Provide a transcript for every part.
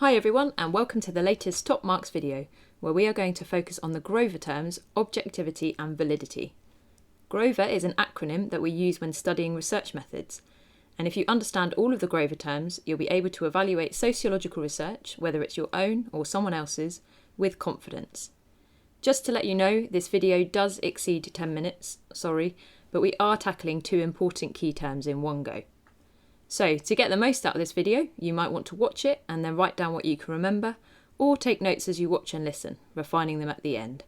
Hi everyone, and welcome to the latest Top Marks video, where we are going to focus on the Grover terms objectivity and validity. Grover is an acronym that we use when studying research methods, and if you understand all of the Grover terms, you'll be able to evaluate sociological research, whether it's your own or someone else's, with confidence. Just to let you know, this video does exceed 10 minutes, but we are tackling two important key terms in one go. So, to get the most out of this video, you might want to watch it and then write down what you can remember, or take notes as you watch and listen, refining them at the end.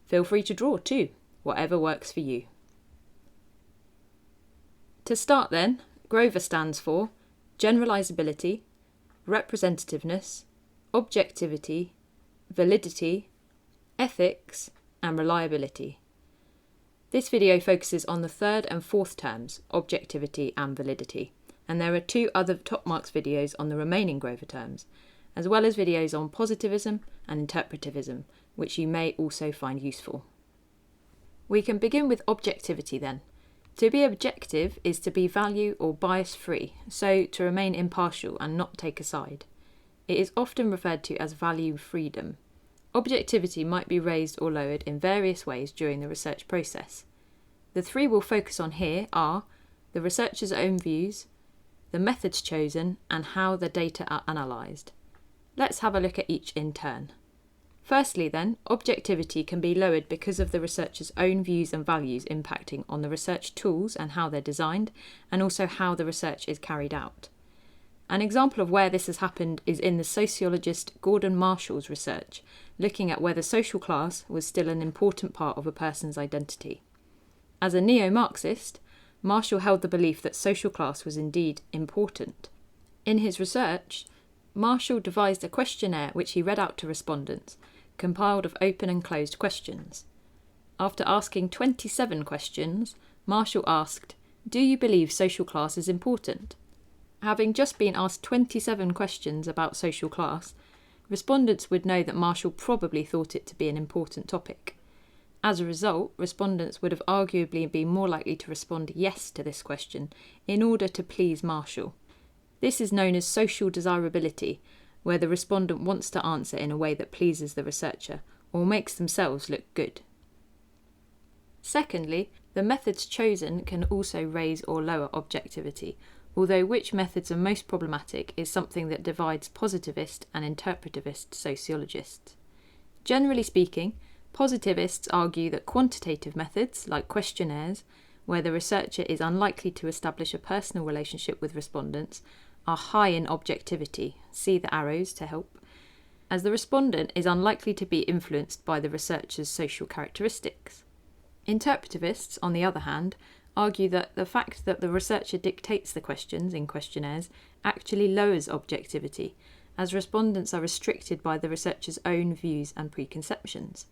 Feel free to draw too, whatever works for you. To start then, Grover stands for generalizability, representativeness, objectivity, validity, ethics, and reliability. This video focuses on the third and fourth terms, objectivity and validity. And there are two other Top Marks videos on the remaining Grover terms, as well as videos on positivism and interpretivism, which you may also find useful. We can begin with objectivity then. To be objective is to be value or bias free, so to remain impartial and not take a side. It is often referred to as value freedom. Objectivity might be raised or lowered in various ways during the research process. The three we'll focus on here are the researcher's own views, the methods chosen, and how the data are analysed. Let's have a look at each in turn. Firstly then, objectivity can be lowered because of the researcher's own views and values impacting on the research tools and how they're designed, and also how the research is carried out. An example of where this has happened is in the sociologist Gordon Marshall's research, looking at whether social class was still an important part of a person's identity. As a neo-Marxist, Marshall held the belief that social class was indeed important. In his research, Marshall devised a questionnaire which he read out to respondents, compiled of open and closed questions. After asking 27 questions, Marshall asked, "Do you believe social class is important?" Having just been asked 27 questions about social class, respondents would know that Marshall probably thought it to be an important topic. As a result, respondents would have arguably been more likely to respond yes to this question in order to please Marshall. This is known as social desirability, where the respondent wants to answer in a way that pleases the researcher or makes themselves look good. Secondly, the methods chosen can also raise or lower objectivity, although which methods are most problematic is something that divides positivist and interpretivist sociologists. Generally speaking, positivists argue that quantitative methods, like questionnaires, where the researcher is unlikely to establish a personal relationship with respondents, are high in objectivity, see the arrows to help, as the respondent is unlikely to be influenced by the researcher's social characteristics. Interpretivists, on the other hand, argue that the fact that the researcher dictates the questions in questionnaires actually lowers objectivity, as respondents are restricted by the researcher's own views and preconceptions.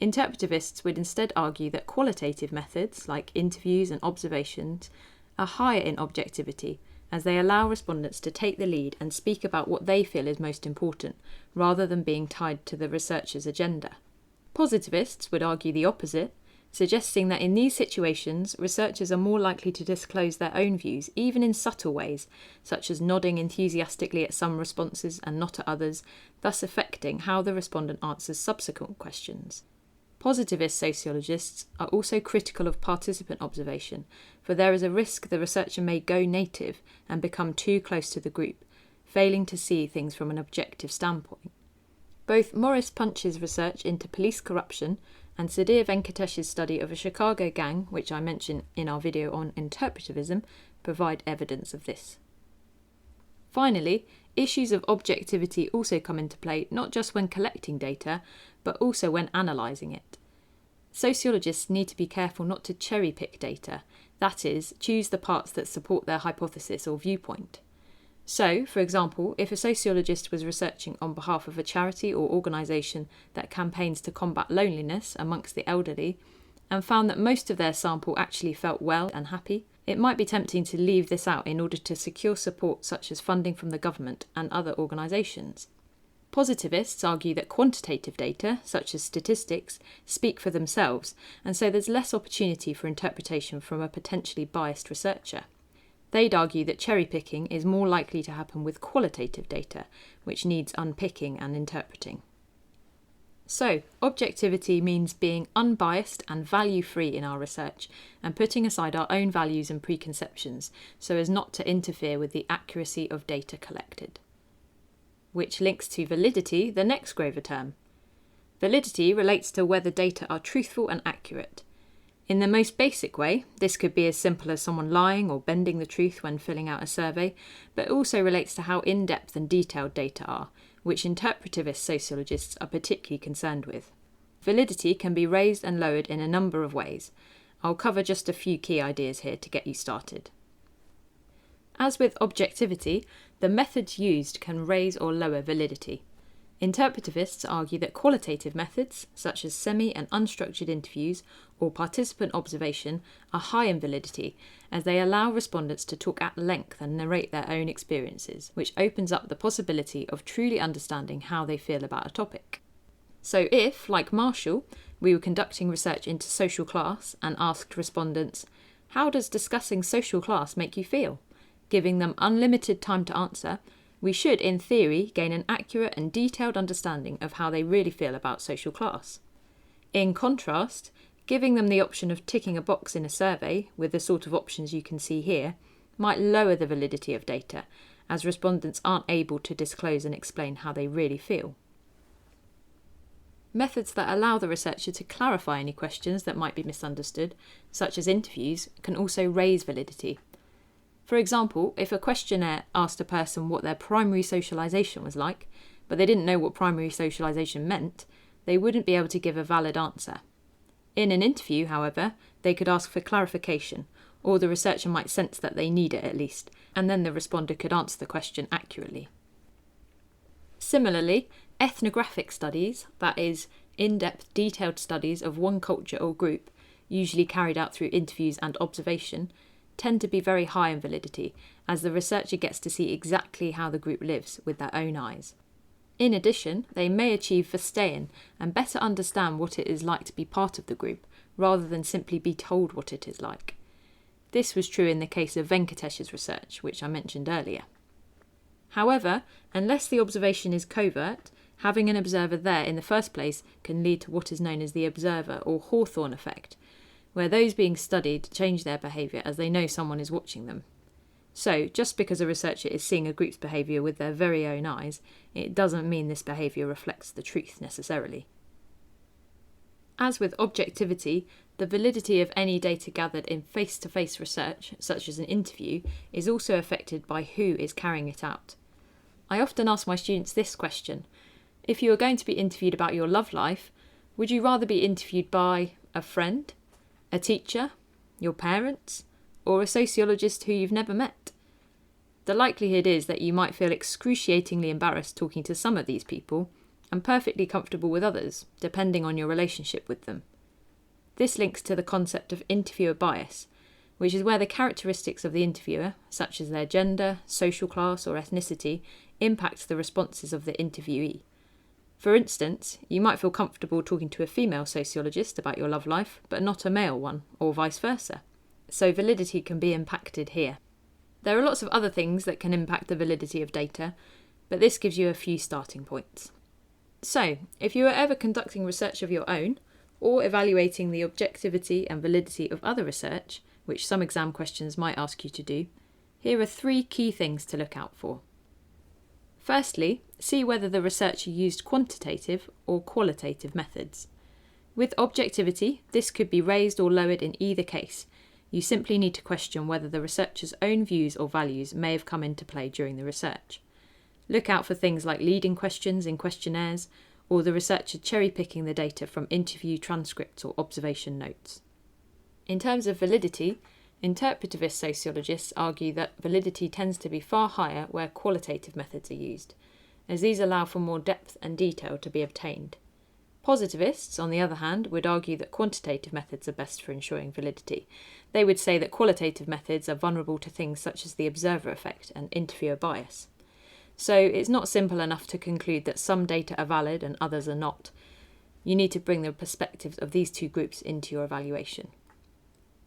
Interpretivists would instead argue that qualitative methods, like interviews and observations, are higher in objectivity, as they allow respondents to take the lead and speak about what they feel is most important, rather than being tied to the researcher's agenda. Positivists would argue the opposite, suggesting that in these situations, researchers are more likely to disclose their own views, even in subtle ways, such as nodding enthusiastically at some responses and not at others, thus affecting how the respondent answers subsequent questions. Positivist sociologists are also critical of participant observation, for there is a risk the researcher may go native and become too close to the group, failing to see things from an objective standpoint. Both Maurice Punch's research into police corruption and Sudhir Venkatesh's study of a Chicago gang, which I mentioned in our video on interpretivism, provide evidence of this. Finally, issues of objectivity also come into play not just when collecting data, but also when analysing it. Sociologists need to be careful not to cherry-pick data, that is, choose the parts that support their hypothesis or viewpoint. So, for example, if a sociologist was researching on behalf of a charity or organisation that campaigns to combat loneliness amongst the elderly, and found that most of their sample actually felt well and happy, it might be tempting to leave this out in order to secure support such as funding from the government and other organisations. Positivists argue that quantitative data, such as statistics, speak for themselves, and so there's less opportunity for interpretation from a potentially biased researcher. They'd argue that cherry-picking is more likely to happen with qualitative data, which needs unpicking and interpreting. So, objectivity means being unbiased and value-free in our research and putting aside our own values and preconceptions so as not to interfere with the accuracy of data collected. Which links to validity, the next Grover term. Validity relates to whether data are truthful and accurate. In the most basic way, this could be as simple as someone lying or bending the truth when filling out a survey, but it also relates to how in-depth and detailed data are, which interpretivist sociologists are particularly concerned with. Validity can be raised and lowered in a number of ways. I'll cover just a few key ideas here to get you started. As with objectivity, the methods used can raise or lower validity. Interpretivists argue that qualitative methods, such as semi- and unstructured interviews or participant observation, are high in validity, as they allow respondents to talk at length and narrate their own experiences, which opens up the possibility of truly understanding how they feel about a topic. So if, like Marshall, we were conducting research into social class and asked respondents, "How does discussing social class make you feel?" giving them unlimited time to answer, we should, in theory, gain an accurate and detailed understanding of how they really feel about social class. In contrast, giving them the option of ticking a box in a survey, with the sort of options you can see here, might lower the validity of data, as respondents aren't able to disclose and explain how they really feel. Methods that allow the researcher to clarify any questions that might be misunderstood, such as interviews, can also raise validity. For example, if a questionnaire asked a person what their primary socialisation was like, but they didn't know what primary socialisation meant, they wouldn't be able to give a valid answer. In an interview, however, they could ask for clarification, or the researcher might sense that they need it at least, and then the responder could answer the question accurately. Similarly, ethnographic studies, that is, in-depth detailed studies of one culture or group, usually carried out through interviews and observation, tend to be very high in validity, as the researcher gets to see exactly how the group lives with their own eyes. In addition, they may achieve verstehen and better understand what it is like to be part of the group, rather than simply be told what it is like. This was true in the case of Venkatesh's research, which I mentioned earlier. However, unless the observation is covert, having an observer there in the first place can lead to what is known as the observer or Hawthorne effect, where those being studied change their behaviour as they know someone is watching them. So, just because a researcher is seeing a group's behaviour with their very own eyes, it doesn't mean this behaviour reflects the truth necessarily. As with objectivity, the validity of any data gathered in face-to-face research, such as an interview, is also affected by who is carrying it out. I often ask my students this question: if you are going to be interviewed about your love life, would you rather be interviewed by a friend, a teacher, your parents, or a sociologist who you've never met? The likelihood is that you might feel excruciatingly embarrassed talking to some of these people and perfectly comfortable with others, depending on your relationship with them. This links to the concept of interviewer bias, which is where the characteristics of the interviewer, such as their gender, social class, or ethnicity, impact the responses of the interviewee. For instance, you might feel comfortable talking to a female sociologist about your love life, but not a male one, or vice versa. So validity can be impacted here. There are lots of other things that can impact the validity of data, but this gives you a few starting points. So, if you are ever conducting research of your own, or evaluating the objectivity and validity of other research, which some exam questions might ask you to do, here are 3 key things to look out for. Firstly, see whether the researcher used quantitative or qualitative methods. With objectivity, this could be raised or lowered in either case. You simply need to question whether the researcher's own views or values may have come into play during the research. Look out for things like leading questions in questionnaires, or the researcher cherry-picking the data from interview transcripts or observation notes. In terms of validity, interpretivist sociologists argue that validity tends to be far higher where qualitative methods are used, as these allow for more depth and detail to be obtained. Positivists, on the other hand, would argue that quantitative methods are best for ensuring validity. They would say that qualitative methods are vulnerable to things such as the observer effect and interviewer bias. So it's not simple enough to conclude that some data are valid and others are not. You need to bring the perspectives of these two groups into your evaluation.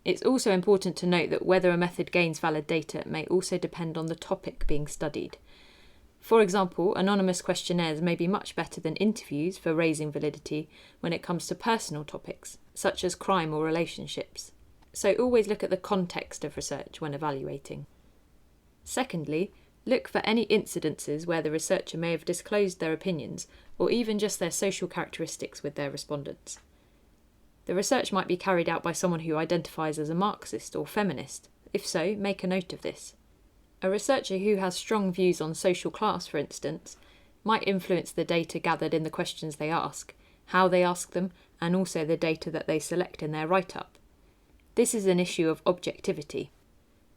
It's also important to note that whether a method gains valid data may also depend on the topic being studied. For example, anonymous questionnaires may be much better than interviews for raising validity when it comes to personal topics, such as crime or relationships. So always look at the context of research when evaluating. Secondly, look for any incidences where the researcher may have disclosed their opinions or even just their social characteristics with their respondents. The research might be carried out by someone who identifies as a Marxist or feminist. If so, make a note of this. A researcher who has strong views on social class, for instance, might influence the data gathered in the questions they ask, how they ask them, and also the data that they select in their write-up. This is an issue of objectivity.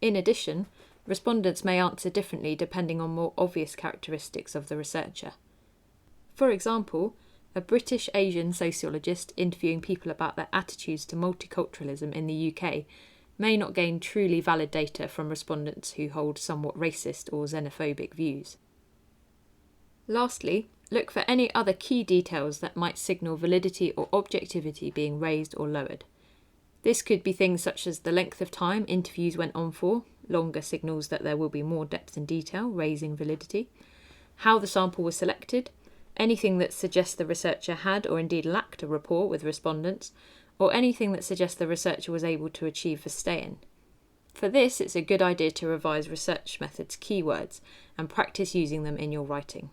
In addition, respondents may answer differently depending on more obvious characteristics of the researcher. For example, a British Asian sociologist interviewing people about their attitudes to multiculturalism in the UK may not gain truly valid data from respondents who hold somewhat racist or xenophobic views. Lastly, look for any other key details that might signal validity or objectivity being raised or lowered. This could be things such as the length of time interviews went on for, longer signals that there will be more depth and detail, raising validity, how the sample was selected, anything that suggests the researcher had or indeed lacked a rapport with respondents, or anything that suggests the researcher was able to achieve for stay-in. For this, it's a good idea to revise research methods keywords and practice using them in your writing.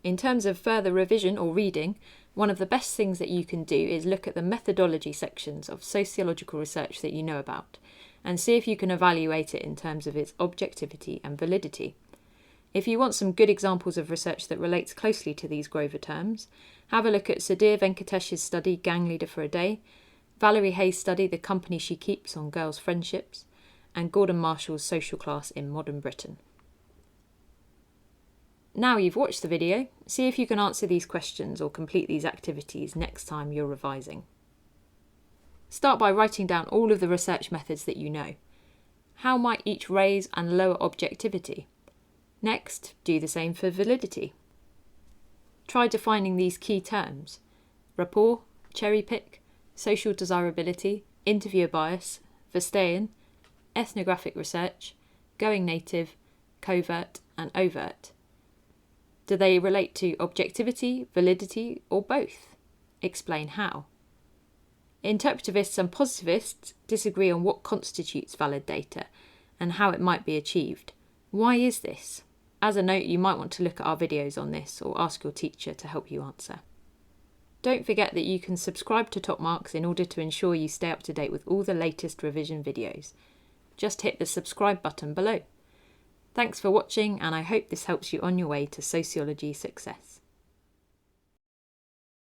In terms of further revision or reading, one of the best things that you can do is look at the methodology sections of sociological research that you know about, and see if you can evaluate it in terms of its objectivity and validity. If you want some good examples of research that relates closely to these Grover terms, have a look at Sudhir Venkatesh's study Gang Leader for a Day, Valerie Hayes' study The Company She Keeps on Girls' Friendships, and Gordon Marshall's Social Class in Modern Britain. Now you've watched the video, see if you can answer these questions or complete these activities next time you're revising. Start by writing down all of the research methods that you know. How might each raise and lower objectivity? Next, do the same for validity. Try defining these key terms: rapport, cherry pick, social desirability, interviewer bias, Verstehen, ethnographic research, going native, covert and overt. Do they relate to objectivity, validity, or both? Explain how. Interpretivists and positivists disagree on what constitutes valid data and how it might be achieved. Why is this? As a note, you might want to look at our videos on this or ask your teacher to help you answer. Don't forget that you can subscribe to Top Marks in order to ensure you stay up to date with all the latest revision videos. Just hit the subscribe button below. Thanks for watching, and I hope this helps you on your way to sociology success.